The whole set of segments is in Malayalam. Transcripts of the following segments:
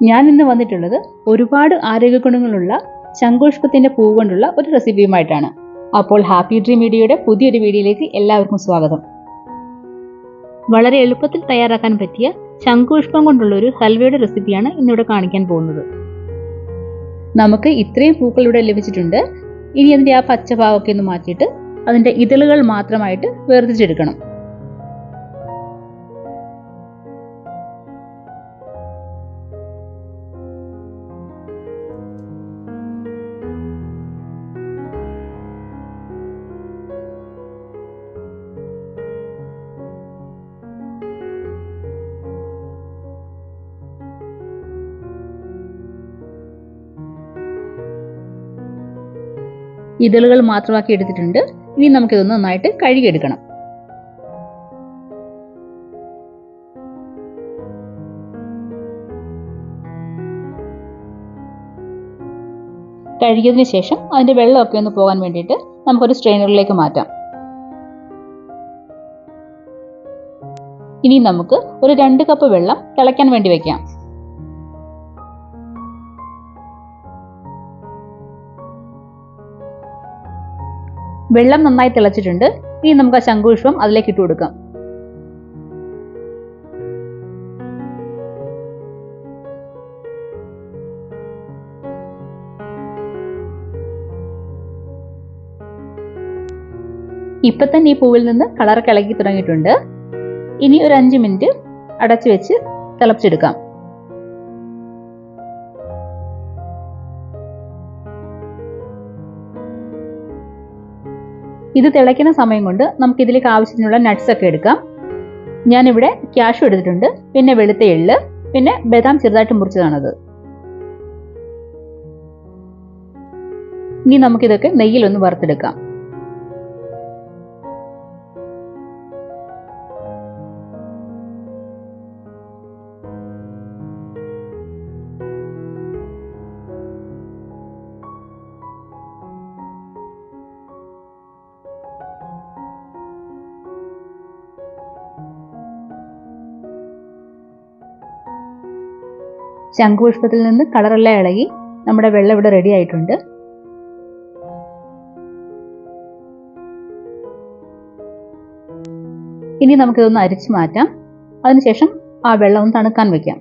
ഞാൻ ഇന്ന് വന്നിട്ടുള്ളത് ഒരുപാട് ആരോഗ്യ ഗുണങ്ങളുള്ള ശംഖുപുഷ്പത്തിന്റെ പൂവ് കൊണ്ടുള്ള ഒരു റെസിപ്പിയുമായിട്ടാണ്. അപ്പോൾ ഹാപ്പി ഡ്രീം വീഡിയോയുടെ പുതിയൊരു വീഡിയോയിലേക്ക് എല്ലാവർക്കും സ്വാഗതം. വളരെ എളുപ്പത്തിൽ തയ്യാറാക്കാൻ പറ്റിയ ശംഖുപുഷ്പം കൊണ്ടുള്ള ഒരു ഹൽവയുടെ റെസിപ്പിയാണ് ഇന്നിവിടെ കാണിക്കാൻ പോകുന്നത്. നമുക്ക് ഇത്രയും പൂക്കൾ ഇവിടെ ലഭിച്ചിട്ടുണ്ട്. ഇനി അതിന്റെ ആ പച്ച ഭാഗമൊക്കെ ഒന്ന് മാറ്റിയിട്ട് അതിന്റെ ഇതളുകൾ മാത്രമായിട്ട് വേർതിരിച്ചെടുക്കണം. ഇതളുകൾ മാത്രമാക്കി എടുത്തിട്ടുണ്ട്. ഇനി നമുക്കിതൊന്ന് നന്നായിട്ട് കഴുകിയെടുക്കണം. കഴുകിയതിന് ശേഷം അതിന്റെ വെള്ളമൊക്കെ ഒന്ന് പോകാൻ വേണ്ടിയിട്ട് നമുക്കൊരു സ്ട്രെയിനറിലേക്ക് മാറ്റാം. ഇനി നമുക്ക് ഒരു 2 കപ്പ് വെള്ളം തിളയ്ക്കാൻ വേണ്ടി വെക്കാം. വെള്ളം നന്നായി തിളച്ചിട്ടുണ്ട്. ഇനി നമുക്ക് ആ ശംഖുപുഷ്പം അതിലേക്ക് ഇട്ട് കൊടുക്കാം. ഇപ്പൊ തന്നെ ഈ പൂവിൽ നിന്ന് കളർ ഇളകി തുടങ്ങിയിട്ടുണ്ട്. ഇനി ഒരു 5 മിനിറ്റ് അടച്ചു വെച്ച് തിളപ്പിച്ചെടുക്കാം. ഇത് തിളയ്ക്കുന്ന സമയം കൊണ്ട് നമുക്ക് ഇതിലേക്ക് ആവശ്യത്തിനുള്ള നട്ട്സ് ഒക്കെ എടുക്കാം. ഞാനിവിടെ ക്യാഷ്യൂ എടുത്തിട്ടുണ്ട്, പിന്നെ വെളുത്ത എള്ള്, പിന്നെ ബദാം ചെറുതായിട്ട് മുറിച്ചതാണത്. ഇനി നമുക്കിതൊക്കെ നെയ്യിലൊന്ന് വറുത്തെടുക്കാം. ശംഖുപുഷ്പത്തിൽ നിന്ന് കളറെല്ലാം ഇളകി നമ്മുടെ വെള്ളം ഇവിടെ റെഡി ആയിട്ടുണ്ട്. ഇനി നമുക്കിതൊന്ന് അരിച്ചു മാറ്റാം. അതിനുശേഷം ആ വെള്ളം ഒന്ന് തണുക്കാൻ വെക്കാം.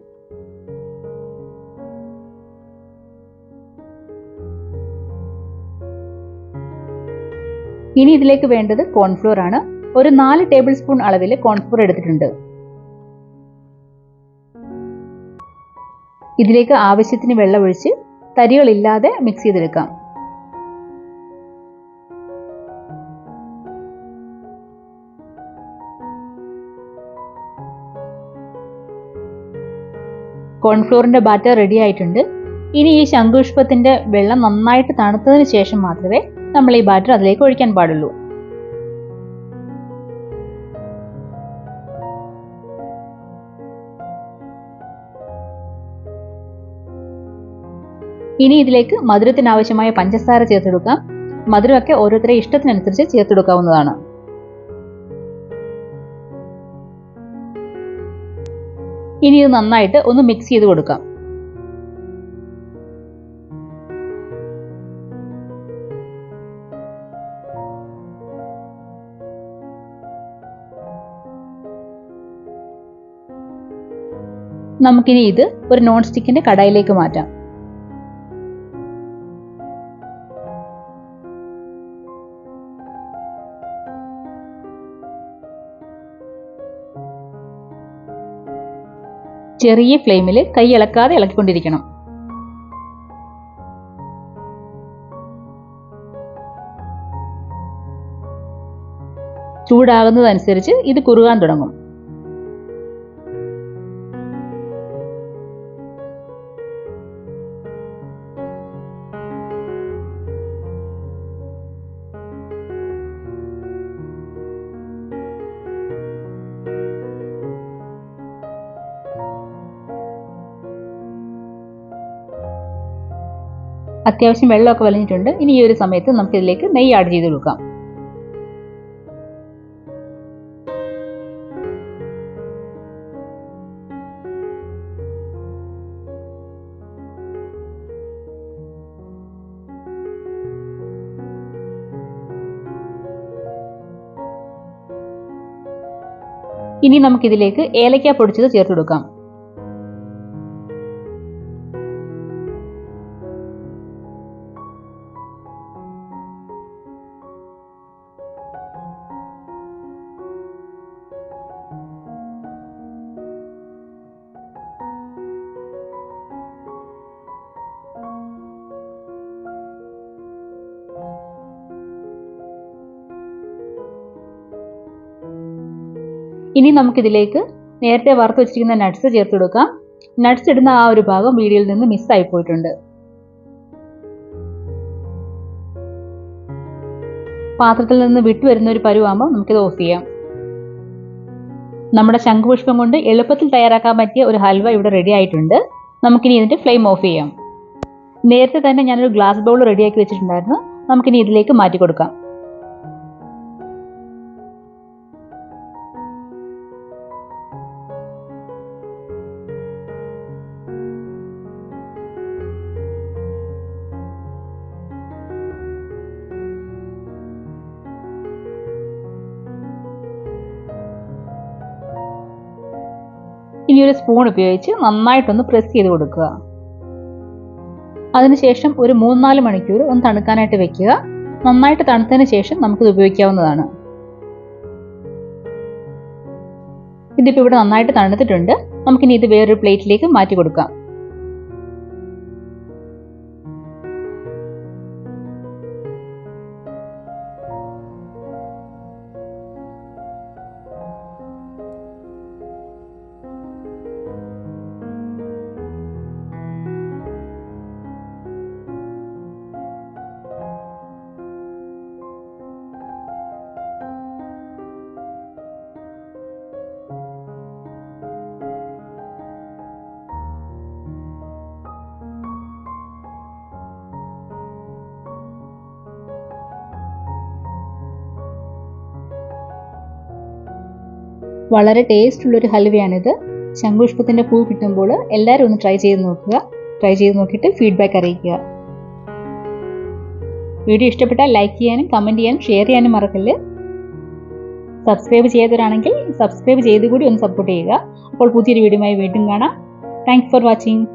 ഇനി ഇതിലേക്ക് വേണ്ടത് കോൺഫ്ലോർ ആണ്. ഒരു 4 ടേബിൾ സ്പൂൺ അളവിൽ കോൺഫ്ലോർ എടുത്തിട്ടുണ്ട്. ഇതിലേക്ക് ആവശ്യത്തിന് വെള്ളം ഒഴിച്ച് തരികളില്ലാതെ മിക്സ് ചെയ്തെടുക്കാം. കോൺഫ്ലോറിന്റെ ബാറ്റർ റെഡി ആയിട്ടുണ്ട്. ഇനി ഈ ശംഖുപുഷ്പത്തിന്റെ വെള്ളം നന്നായിട്ട് തണുത്തതിന് ശേഷം മാത്രമേ നമ്മൾ ഈ ബാറ്റർ അതിലേക്ക് ഒഴിക്കാൻ പാടുള്ളൂ. ഇനി ഇതിലേക്ക് മധുരത്തിന് ആവശ്യമായ പഞ്ചസാര ചേർത്തെടുക്കാം. മധുരമൊക്കെ ഓരോരുത്തരുടെ ഇഷ്ടത്തിനനുസരിച്ച് ചേർത്തെടുക്കാവുന്നതാണ്. ഇനി ഇത് നന്നായിട്ട് ഒന്ന് മിക്സ് ചെയ്ത് കൊടുക്കാം. നമുക്കിനി ഇത് ഒരു നോൺ സ്റ്റിക്കിന്റെ കടായിലേക്ക് മാറ്റാം. ചെറിയ ഫ്ലെയിമിൽ കൈ ഇളക്കാതെ ഇളക്കിക്കൊണ്ടിരിക്കണം. ചൂടാകുന്നതനുസരിച്ച് ഇത് കുറുകാൻ തുടങ്ങും. അത്യാവശ്യം വെള്ളമൊക്കെ വലിഞ്ഞിട്ടുണ്ട്. ഇനി ഈ ഒരു സമയത്ത് നമുക്ക് ഇതിലേക്ക് നെയ്യ് ആഡ് ചെയ്ത് കൊടുക്കാം. ഇനി നമുക്കിതിലേക്ക് ഏലക്ക പൊടിച്ചത് ചേർത്ത് കൊടുക്കാം. ഇനി നമുക്കിതിലേക്ക് നേരത്തെ വറുത്ത് വെച്ചിരിക്കുന്ന നട്ട്സ് ചേർത്ത് കൊടുക്കാം. നട്ട്സ് ഇടുന്ന ആ ഒരു ഭാഗം വീഡിയോയിൽ നിന്ന് മിസ്സായി പോയിട്ടുണ്ട്. പാത്രത്തിൽ നിന്ന് വിട്ടുവരുന്ന ഒരു പരുവാകുമ്പോൾ നമുക്കിത് ഓഫ് ചെയ്യാം. നമ്മുടെ ശംഖുപുഷ്പം കൊണ്ട് എളുപ്പത്തിൽ തയ്യാറാക്കാൻ പറ്റിയ ഒരു ഹൽവ ഇവിടെ റെഡി ആയിട്ടുണ്ട്. നമുക്കിനി ഇതിന്റെ ഫ്ലെയിം ഓഫ് ചെയ്യാം. നേരത്തെ തന്നെ ഞാനൊരു ഗ്ലാസ് ബൗൾ റെഡിയാക്കി വെച്ചിട്ടുണ്ടായിരുന്നു. നമുക്കിനി ഇതിലേക്ക് മാറ്റി കൊടുക്കാം. ഇനി ഒരു സ്പൂൺ ഉപയോഗിച്ച് നന്നായിട്ടൊന്ന് പ്രസ് ചെയ്ത് കൊടുക്കുക. അതിനുശേഷം ഒരു 3-4 മണിക്കൂർ ഒന്ന് തണുക്കാനായിട്ട് വെക്കുക. നന്നായിട്ട് തണുത്തതിന് ശേഷം നമുക്കിത് ഉപയോഗിക്കാവുന്നതാണ്. ഇതിപ്പോൾ ഇവിടെ നന്നായിട്ട് തണുത്തിട്ടുണ്ട്. നമുക്കിനി ഇത് വേറൊരു പ്ലേറ്റിലേക്ക് മാറ്റി കൊടുക്കാം. വളരെ ടേസ്റ്റ് ഉള്ളൊരു ഹൽവയാണിത്. ശംഖുപുഷ്പത്തിന്റെ പൂ കിട്ടുമ്പോൾ എല്ലാവരും ഒന്ന് ട്രൈ ചെയ്ത് നോക്കുക. ട്രൈ ചെയ്ത് നോക്കിയിട്ട് ഫീഡ്ബാക്ക് അറിയിക്കുക. വീഡിയോ ഇഷ്ടപ്പെട്ടാൽ ലൈക്ക് ചെയ്യാനും കമൻറ്റ് ചെയ്യാനും ഷെയർ ചെയ്യാനും മറക്കല്ല്. സബ്സ്ക്രൈബ് ചെയ്തവരാണെങ്കിൽ സബ്സ്ക്രൈബ് ചെയ്ത് കൂടി ഒന്ന് സപ്പോർട്ട് ചെയ്യുക. അപ്പോൾ പുതിയൊരു വീഡിയോയുമായി വീണ്ടും കാണാം. Thanks for watching.